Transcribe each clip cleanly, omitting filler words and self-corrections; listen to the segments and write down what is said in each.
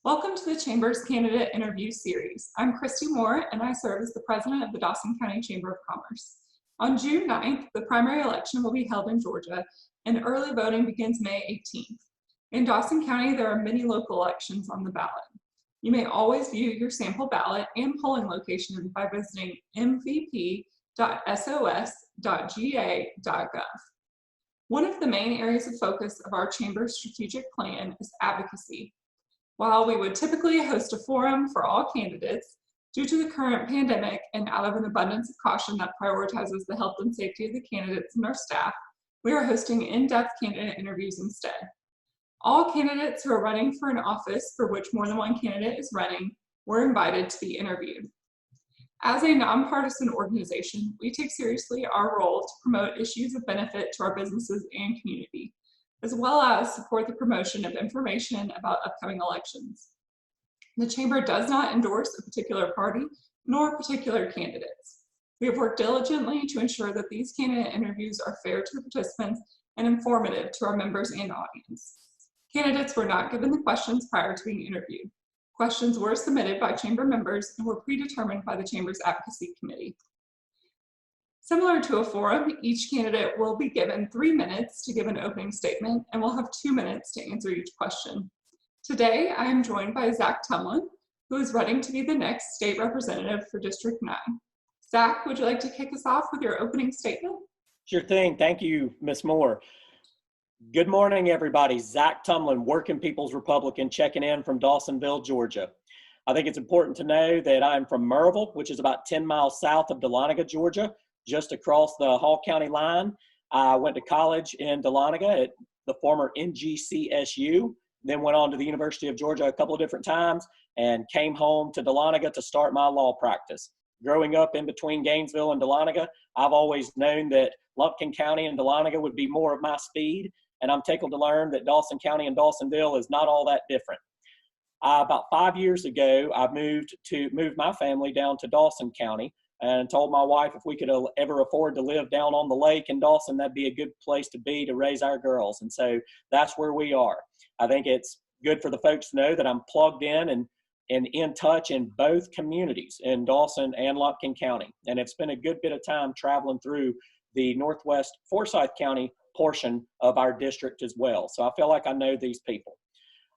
Welcome to the Chamber's Candidate Interview Series. I'm Christy Moore, and I serve as the president of the Dawson County Chamber of Commerce. On June 9th, the primary election will be held in Georgia, and early voting begins May 18th. In Dawson County, there are many local elections on the ballot. You may always view your sample ballot and polling location by visiting mvp.sos.ga.gov. One of the main areas of focus of our Chamber's strategic plan is advocacy. While we would typically host a forum for all candidates, due to the current pandemic and out of an abundance of caution that prioritizes the health and safety of the candidates and our staff, we are hosting in-depth candidate interviews instead. All candidates who are running for an office for which more than one candidate is running were invited to be interviewed. As a nonpartisan organization, we take seriously our role to promote issues of benefit to our businesses and community, as well as support the promotion of information about upcoming elections. The Chamber does not endorse a particular party nor particular candidates. We have worked diligently to ensure that these candidate interviews are fair to the participants and informative to our members and audience. Candidates were not given the questions prior to being interviewed. Questions were submitted by Chamber members and were predetermined by the Chamber's Advocacy Committee. Similar to a forum, each candidate will be given 3 minutes to give an opening statement and will have 2 minutes to answer each question. Today, I am joined by Zack, who is running to be the next state representative for District 9. Zack, would you like to kick us off with your opening statement? Sure thing. Thank you, Ms. Moore. Good morning, everybody. Zack Tumlin, Working People's Republican, checking in from Dawsonville, Georgia. I think it's important to know that I'm from Merrillville, which is about 10 miles south of Dahlonega, Georgia, just across the Hall County line. I went to college in Dahlonega at the former NGCSU, then went on to the University of Georgia a couple of different times and came home to Dahlonega to start my law practice. Growing up in between Gainesville and Dahlonega, I've always known that Lumpkin County and Dahlonega would be more of my speed, and I'm tickled to learn that Dawson County and Dawsonville is not all that different. About 5 years ago, I moved my family down to Dawson County, and told my wife if we could ever afford to live down on the lake in Dawson, that'd be a good place to be to raise our girls. And so that's where we are. I think it's good for the folks to know that I'm plugged in and in touch in both communities in Dawson and Lumpkin County. And it's been a good bit of time traveling through the Northwest Forsyth County portion of our district as well. So I feel like I know these people.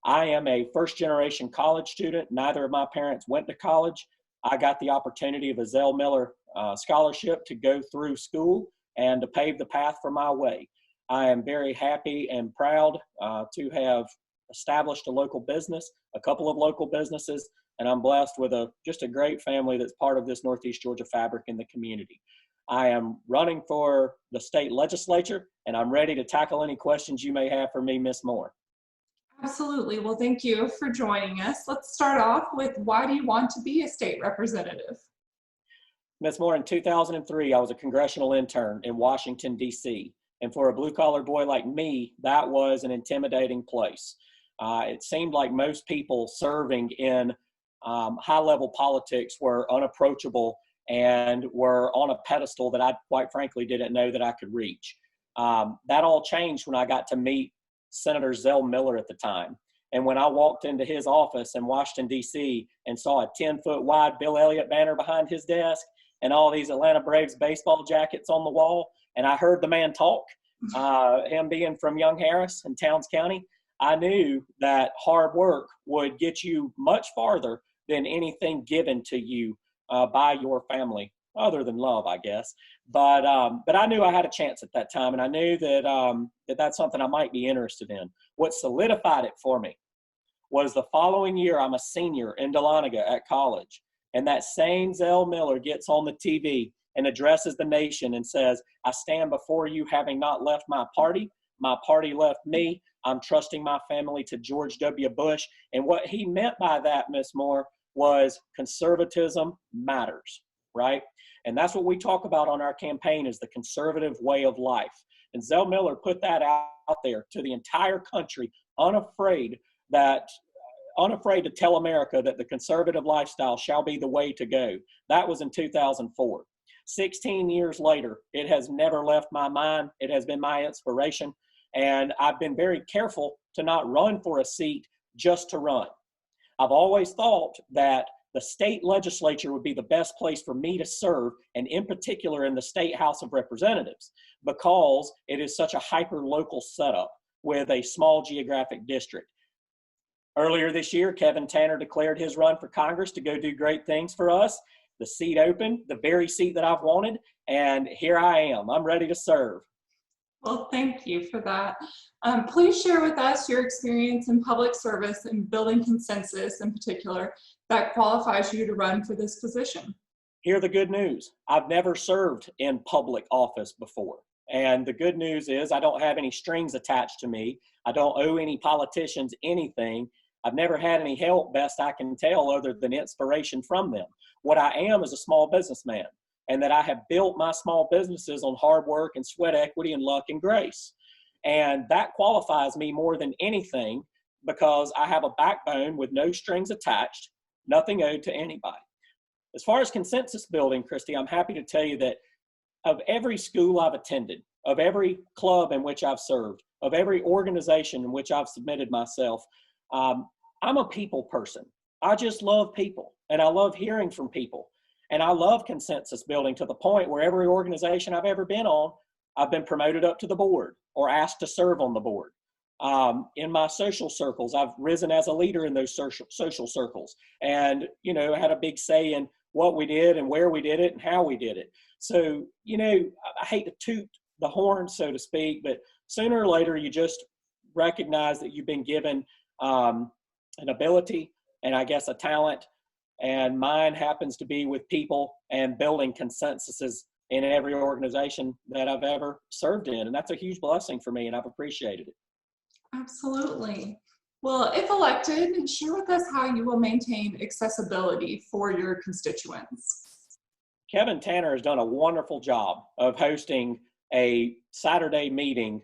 I am a first-generation college student. Neither of my parents went to college. I got the opportunity of a Zell Miller scholarship to go through school and to pave the path for my way. I am very happy and proud to have established a local business, a couple of local businesses, and I'm blessed with just a great family that's part of this Northeast Georgia fabric in the community. I am running for the state legislature, and I'm ready to tackle any questions you may have for me, Ms. Moore. Absolutely. Well, thank you for joining us. Let's start off with, why do you want to be a state representative? Ms. Moore, in 2003, I was a congressional intern in Washington, D.C. And for a blue-collar boy like me, that was an intimidating place. It seemed like most people serving in high-level politics were unapproachable and were on a pedestal that I, quite frankly, didn't know that I could reach. That all changed when I got to meet Senator Zell Miller at the time. And when I walked into his office in Washington, D.C. and saw a 10-foot wide Bill Elliott banner behind his desk and all these Atlanta Braves baseball jackets on the wall, and I heard the man talk, him being from Young Harris in Towns County, I knew that hard work would get you much farther than anything given to you by your family, other than love, I guess. But I knew I had a chance at that time, and I knew that that's something I might be interested in. What solidified it for me was the following year, I'm a senior in Dahlonega at college, and that same Zell Miller gets on the TV and addresses the nation and says, "I stand before you having not left my party left me. I'm trusting my family to George W. Bush." And what he meant by that, Ms. Moore, was conservatism matters, right? And that's what we talk about on our campaign, is the conservative way of life. And Zell Miller put that out there to the entire country, unafraid to tell America that the conservative lifestyle shall be the way to go. That was in 2004. 16 years later, it has never left my mind. It has been my inspiration. And I've been very careful to not run for a seat just to run. I've always thought that the state legislature would be the best place for me to serve, and in particular in the State House of Representatives, because it is such a hyper-local setup with a small geographic district. Earlier this year, Kevin Tanner declared his run for Congress to go do great things for us. The seat opened, the very seat that I've wanted, and here I am. I'm ready to serve. Well, thank you for that. Please share with us your experience in public service and building consensus in particular that qualifies you to run for this position. Hear the good news. I've never served in public office before. And the good news is I don't have any strings attached to me. I don't owe any politicians anything. I've never had any help, best I can tell, other than inspiration from them. What I am is a small businessman, and that I have built my small businesses on hard work and sweat equity and luck and grace. And that qualifies me more than anything, because I have a backbone with no strings attached, nothing owed to anybody. As far as consensus building, Christy, I'm happy to tell you that of every school I've attended, of every club in which I've served, of every organization in which I've submitted myself, I'm a people person. I just love people, and I love hearing from people. And I love consensus building to the point where every organization I've ever been on, I've been promoted up to the board or asked to serve on the board. In my social circles, I've risen as a leader in those social circles, and, you know, had a big say in what we did and where we did it and how we did it. So, you know, I hate to toot the horn, so to speak, but sooner or later you just recognize that you've been given an ability and, I guess, a talent. And mine happens to be with people and building consensuses in every organization that I've ever served in. And that's a huge blessing for me, and I've appreciated it. Absolutely. Well, if elected, share with us how you will maintain accessibility for your constituents. Kevin Tanner has done a wonderful job of hosting a Saturday meeting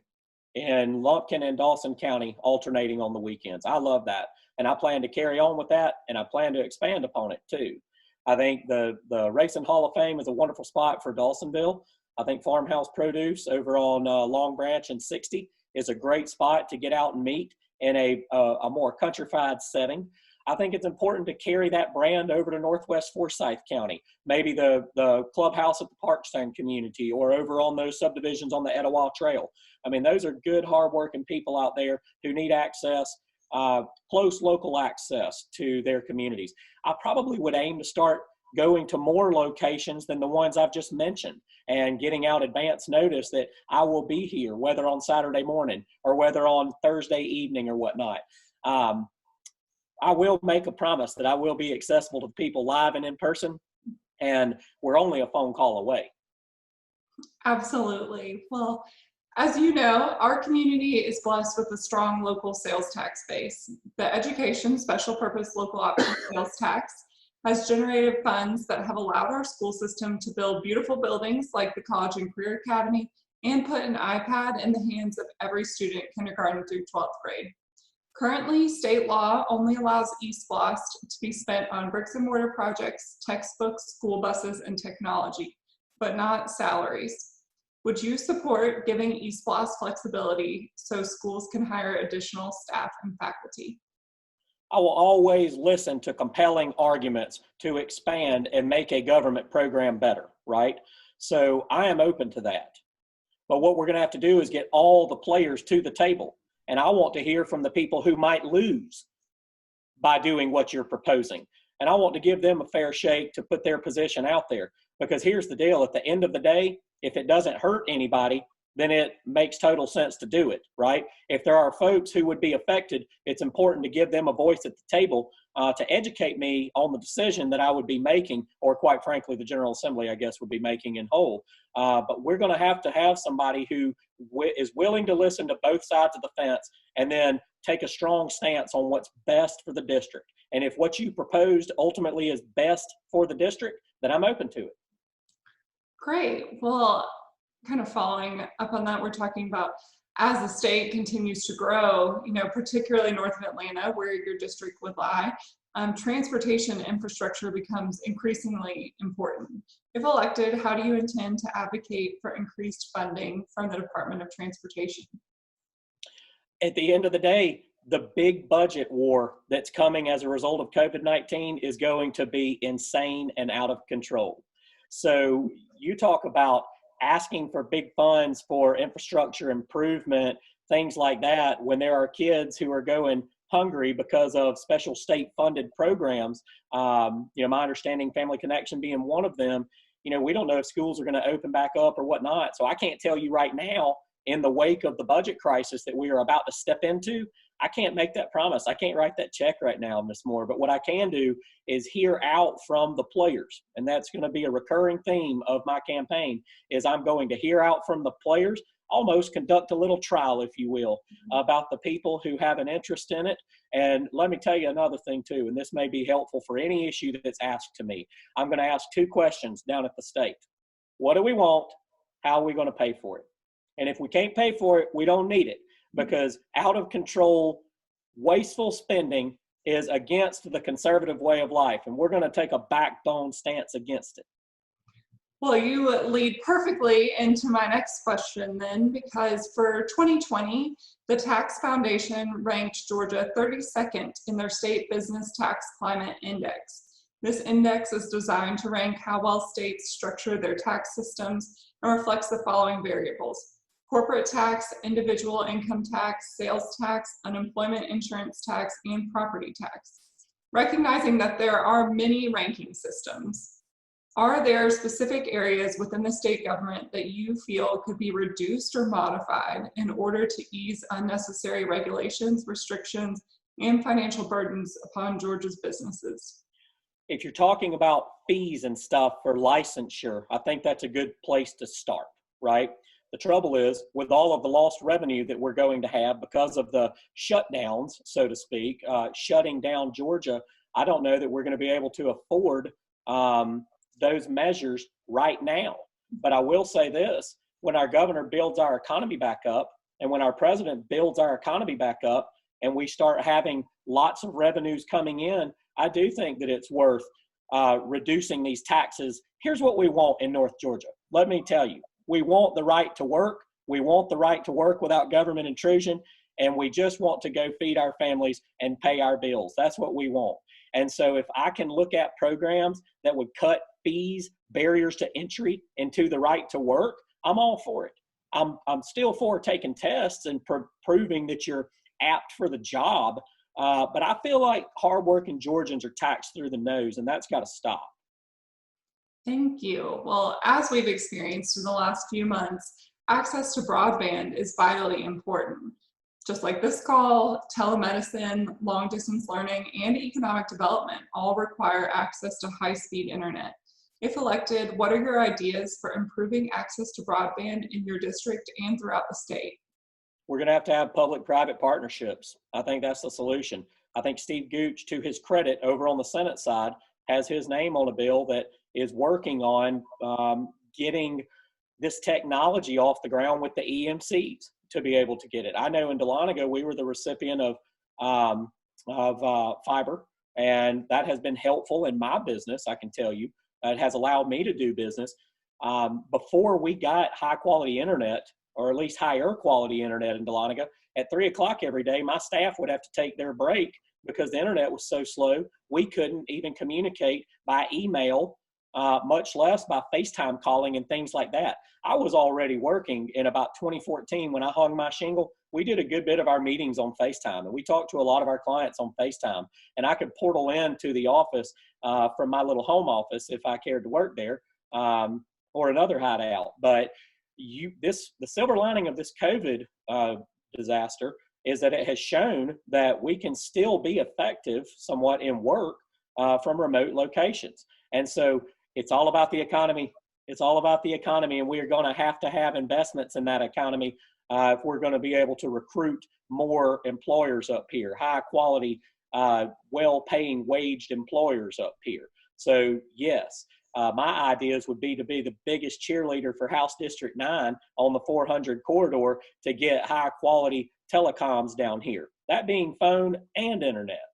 in Lumpkin and Dawson County, alternating on the weekends. I love that. And I plan to carry on with that, and I plan to expand upon it too. I think the Racing Hall of Fame is a wonderful spot for Dawsonville. I think Farmhouse Produce over on Long Branch and 60 is a great spot to get out and meet in a more countrified setting. I think it's important to carry that brand over to Northwest Forsyth County, maybe the clubhouse at the Parkstone community, or over on those subdivisions on the Etowah Trail. I mean, those are good, hardworking people out there who need access, close local access to their communities. I probably would aim to start going to more locations than the ones I've just mentioned, and getting out advance notice that I will be here, whether on Saturday morning or whether on Thursday evening or whatnot. I will make a promise that I will be accessible to people live and in person, and we're only a phone call away. Absolutely. Well, as you know, our community is blessed with a strong local sales tax base. The Education Special Purpose Local Option Sales Tax has generated funds that have allowed our school system to build beautiful buildings like the College and Career Academy, and put an iPad in the hands of every student, kindergarten through 12th grade. Currently, state law only allows eSPLOST to be spent on bricks and mortar projects, textbooks, school buses, and technology, but not salaries. Would you support giving eSPLOST flexibility so schools can hire additional staff and faculty? I will always listen to compelling arguments to expand and make a government program better, right? So I am open to that. But what we're going to have to do is get all the players to the table. And I want to hear from the people who might lose by doing what you're proposing. And I want to give them a fair shake to put their position out there. Because here's the deal, at the end of the day, if it doesn't hurt anybody, then it makes total sense to do it, right? If there are folks who would be affected, it's important to give them a voice at the table to educate me on the decision that I would be making, or quite frankly, the General Assembly, I guess, would be making in whole. But we're going to have somebody who is willing to listen to both sides of the fence and then take a strong stance on what's best for the district. And if what you proposed ultimately is best for the district, then I'm open to it. Great. Well, kind of following up on that, we're talking about as the state continues to grow, you know, particularly north of Atlanta, where your district would lie, transportation infrastructure becomes increasingly important. If elected, how do you intend to advocate for increased funding from the Department of Transportation? At the end of the day, the big budget war that's coming as a result of COVID-19 is going to be insane and out of control. So you talk about asking for big funds for infrastructure improvement, things like that, when there are kids who are going hungry because of special state funded programs. My understanding, Family Connection being one of them, we don't know if schools are going to open back up or whatnot. So I can't tell you right now, in the wake of the budget crisis that we are about to step into, I can't make that promise. I can't write that check right now, Ms. Moore. But what I can do is hear out from the players. And that's going to be a recurring theme of my campaign, is I'm going to hear out from the players, almost conduct a little trial, if you will, about the people who have an interest in it. And let me tell you another thing too, and this may be helpful for any issue that's asked to me. I'm going to ask 2 questions down at the state. What do we want? How are we going to pay for it? And if we can't pay for it, we don't need it, because out of control, wasteful spending is against the conservative way of life. And we're going to take a backbone stance against it. Well, you lead perfectly into my next question then, because for 2020, the Tax Foundation ranked Georgia 32nd in their state business tax climate index. This index is designed to rank how well states structure their tax systems and reflects the following variables: corporate tax, individual income tax, sales tax, unemployment insurance tax, and property tax. Recognizing that there are many ranking systems, are there specific areas within the state government that you feel could be reduced or modified in order to ease unnecessary regulations, restrictions, and financial burdens upon Georgia's businesses? If you're talking about fees and stuff for licensure, I think that's a good place to start, right? The trouble is, with all of the lost revenue that we're going to have because of the shutdowns, so to speak, shutting down Georgia, I don't know that we're going to be able to afford those measures right now. But I will say this: when our governor builds our economy back up, and when our president builds our economy back up, and we start having lots of revenues coming in, I do think that it's worth reducing these taxes. Here's what we want in North Georgia. Let me tell you, we want the right to work. We want the right to work without government intrusion. And we just want to go feed our families and pay our bills. That's what we want. And so if I can look at programs that would cut fees, barriers to entry into the right to work, I'm all for it. I'm still for taking tests and proving that you're apt for the job. But I feel like hardworking Georgians are taxed through the nose, and that's got to stop. Thank you. Well, as we've experienced in the last few months, access to broadband is vitally important. Just like this call, telemedicine, long-distance learning, and economic development all require access to high-speed internet. If elected, what are your ideas for improving access to broadband in your district and throughout the state? We're going to have public-private partnerships. I think that's the solution. I think Steve Gooch, to his credit, over on the Senate side, has his name on a bill that is working on getting this technology off the ground with the EMCs to be able to get it. I know in Dahlonega, we were the recipient of fiber, and that has been helpful in my business, I can tell you. It has allowed me to do business. Before we got high quality internet, or at least higher quality internet in Dahlonega, at 3 o'clock every day, my staff would have to take their break because the internet was so slow. We couldn't even communicate by email, much less by FaceTime calling and things like that. I was already working in about 2014 when I hung my shingle. We did a good bit of our meetings on FaceTime, and we talked to a lot of our clients on FaceTime. And I could portal in to the office from my little home office if I cared to work there, or another hideout. But the silver lining of this COVID disaster is that it has shown that we can still be effective somewhat in work from remote locations. And so it's all about the economy. It's all about the economy, and we are going to have investments in that economy if we're going to be able to recruit more employers up here, high quality, well-paying waged employers up here. So yes, my ideas would be to be the biggest cheerleader for House District 9 on the 400 corridor to get high quality telecoms down here, that being phone and internet.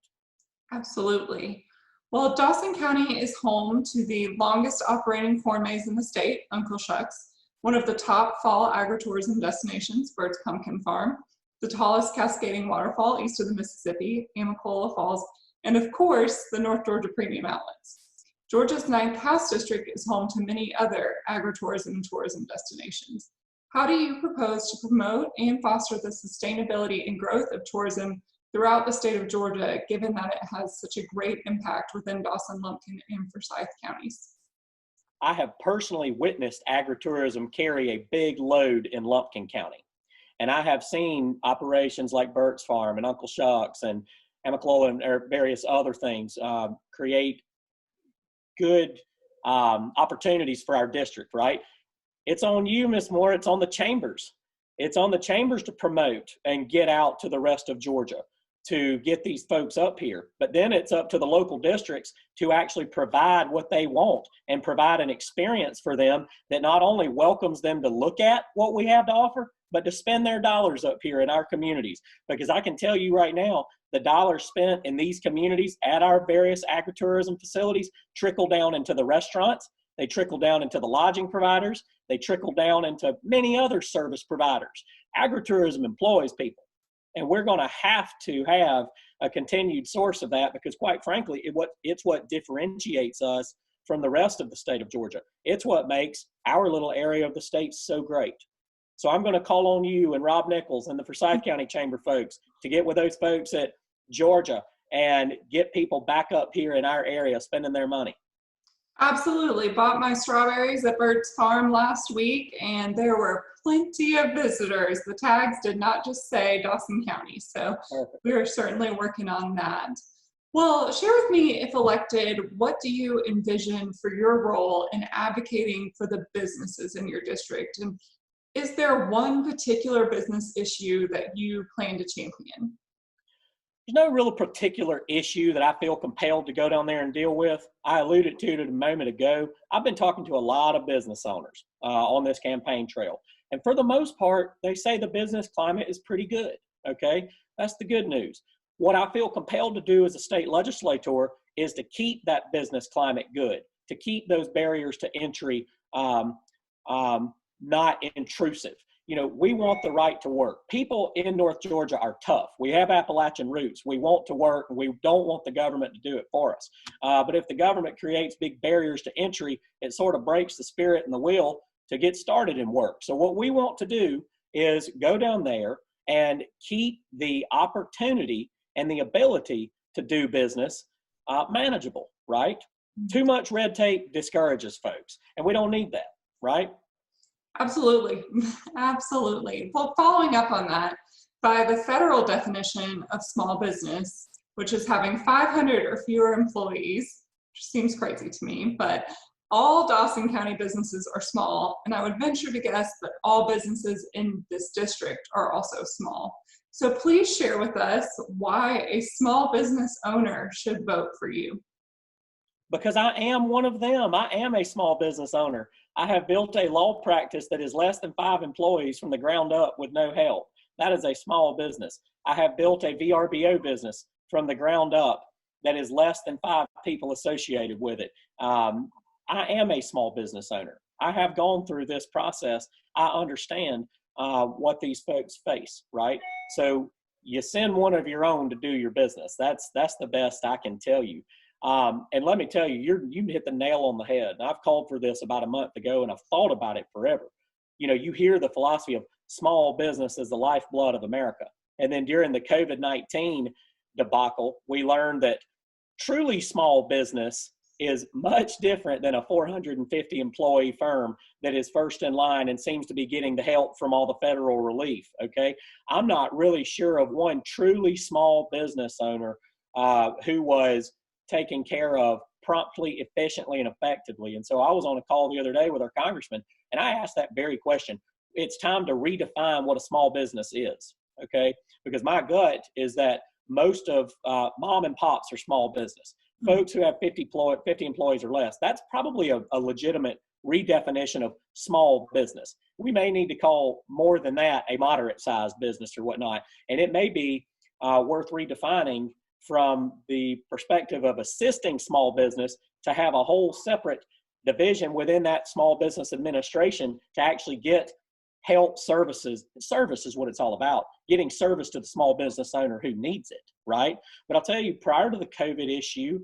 Absolutely. Well, Dawson County is home to the longest operating corn maze in the state, Uncle Shucks, one of the top fall agritourism destinations, Bird's Pumpkin Farm. the tallest cascading waterfall east of the Mississippi, Amicalola Falls, and of course, the North Georgia Premium Outlets. Georgia's 9th House District is home to many other agritourism and tourism destinations. How do you propose to promote and foster the sustainability and growth of tourism throughout the state of Georgia, given that it has such a great impact within Dawson, Lumpkin, and Forsyth counties? I have personally witnessed agritourism carry a big load in Lumpkin County. And I have seen operations like Burt's Farm and Uncle Shucks and Amicalola and various other things create good opportunities for our district, right? It's on you, Ms. Moore. It's on the chambers. It's on the chambers to promote and get out to the rest of Georgia to get these folks up here. But then it's up to the local districts to actually provide what they want and provide an experience for them that not only welcomes them to look at what we have to offer, but to spend their dollars up here in our communities. Because I can tell you right now, the dollars spent in these communities at our various agritourism facilities trickle down into the restaurants, they trickle down into the lodging providers, they trickle down into many other service providers. Agritourism employs people, and we're going to have a continued source of that because, quite frankly, it's what differentiates us from the rest of the state of Georgia. It's what makes our little area of the state so great. So I'm going to call on you and Rob Nichols and the Forsyth County Chamber folks to get with those folks at Georgia and get people back up here in our area spending their money. Absolutely. Bought my strawberries at Burt's Farm last week, and there were plenty of visitors. The tags did not just say Dawson County, so Perfect. we are certainly working on that. Well, share with me, if elected, what do you envision for your role in advocating for the businesses in your district? And is there one particular business issue that you plan to champion? There's no real particular issue that I feel compelled to go down there and deal with. I alluded to it a moment ago. I've been talking to a lot of business owners on this campaign trail. And for the most part, they say the business climate is pretty good, okay? That's the good news. What I feel compelled to do as a state legislator is to keep that business climate good, to keep those barriers to entry not intrusive. You know, we want the right to work. People in North Georgia are tough. We have Appalachian roots. We want to work, and we don't want the government to do it for us. But if the government creates big barriers to entry, it sort of breaks the spirit and the will to get started in work. So what we want to do is go down there and keep the opportunity and the ability to do business manageable, right? Too much red tape discourages folks, and we don't need that, right? Absolutely. Absolutely. Well, following up on that, by the federal definition of small business, which is having 500 or fewer employees, which seems crazy to me, but all Dawson County businesses are small, and I would venture to guess that all businesses in this district are also small. So please share with us why a small business owner should vote for you. Because I am one of them. I am a small business owner. I have built a law practice that is less than 5 employees from the ground up with no help. That is a small business. I have built a VRBO business from the ground up that is less than 5 people associated with it. I am a small business owner. I have gone through this process. I understand what these folks face, right? So you send one of your own to do your business. That's the best I can tell you. And let me tell you, you hit the nail on the head. I've called for this about a month ago, and I've thought about it forever. You know, you hear the philosophy of small business as the lifeblood of America. And then during the COVID-19 debacle, we learned that truly small business is much different than a 450 employee firm that is first in line and seems to be getting the help from all the federal relief, okay? I'm not really sure of one truly small business owner who was taken care of promptly, efficiently, and effectively. And so I was on a call the other day with our congressman, and I asked that very question. It's time to redefine what a small business is, okay? Because my gut is that most of mom and pops are small business. Folks who have 50 employees or less, that's probably a legitimate redefinition of small business. We may need to call more than that a moderate-sized business or whatnot, and it may be worth redefining from the perspective of assisting small business to have a whole separate division within that small business administration to actually get help services. Service is what it's all about, getting service to the small business owner who needs it, right? But I'll tell you, prior to the COVID issue,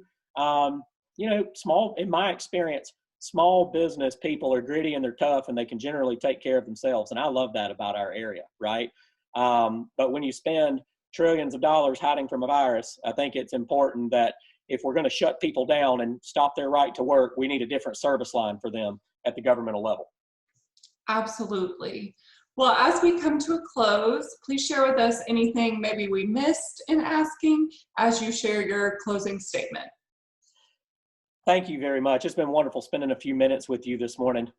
in my experience, small business people are gritty and they're tough and they can generally take care of themselves. And I love that about our area, right? But when you spend trillions of dollars hiding from a virus, I think it's important that if we're going to shut people down and stop their right to work, we need a different service line for them at the governmental level. Absolutely. Well, as we come to a close, please share with us anything maybe we missed in asking as you share your closing statement. Thank you very much. It's been wonderful spending a few minutes with you this morning.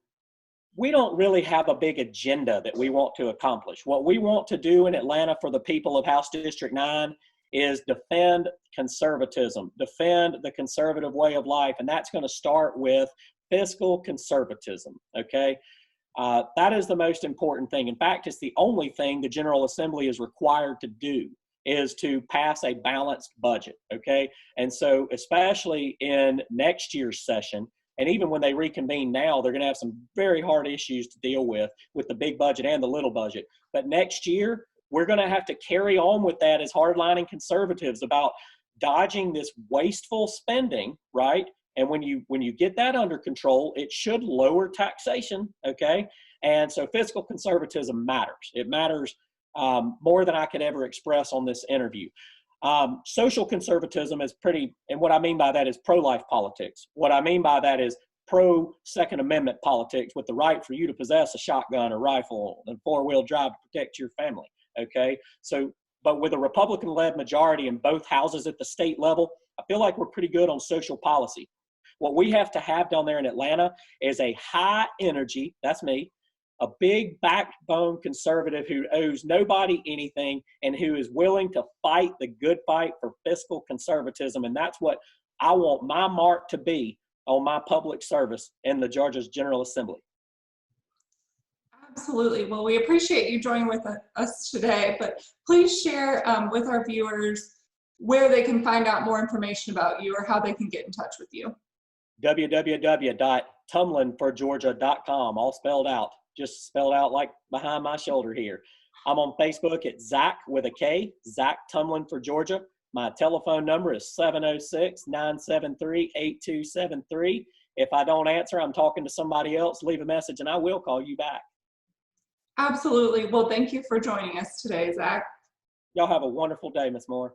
We don't really have a big agenda that we want to accomplish. What we want to do in Atlanta for the people of House District 9 is defend conservatism, defend the conservative way of life, and that's going to start with fiscal conservatism, okay? That is the most important thing. In fact, it's the only thing the General Assembly is required to do, is to pass a balanced budget, okay? And so especially in next year's session, and even when they reconvene now, they're going to have some very hard issues to deal with the big budget and the little budget. But next year, we're going to have to carry on with that as hardlining conservatives about dodging this wasteful spending, right? And when you get that under control, it should lower taxation, okay? And so fiscal conservatism matters. It matters more than I could ever express on this interview. Social conservatism is pretty, and what I mean by that is pro-life politics. What I mean by that is pro-Second Amendment politics with the right for you to possess a shotgun, a rifle, and four-wheel drive to protect your family, okay? So, but with a Republican-led majority in both houses at the state level, I feel like we're pretty good on social policy. What we have to have down there in Atlanta is a high energy, that's me, a big backbone conservative who owes nobody anything and who is willing to fight the good fight for fiscal conservatism. And that's what I want my mark to be on my public service in the Georgia's General Assembly. Absolutely. Well, we appreciate you joining with us today, but please share with our viewers where they can find out more information about you or how they can get in touch with you. www.tumlinforgeorgia.com, all spelled out. Just spelled out like behind my shoulder here. I'm on Facebook at Zack with a K, Zack Tumlin for Georgia. My telephone number is 706-973-8273. If I don't answer, I'm talking to somebody else, leave a message and I will call you back. Absolutely. Well, thank you for joining us today, Zack. Y'all have a wonderful day, Ms. Moore.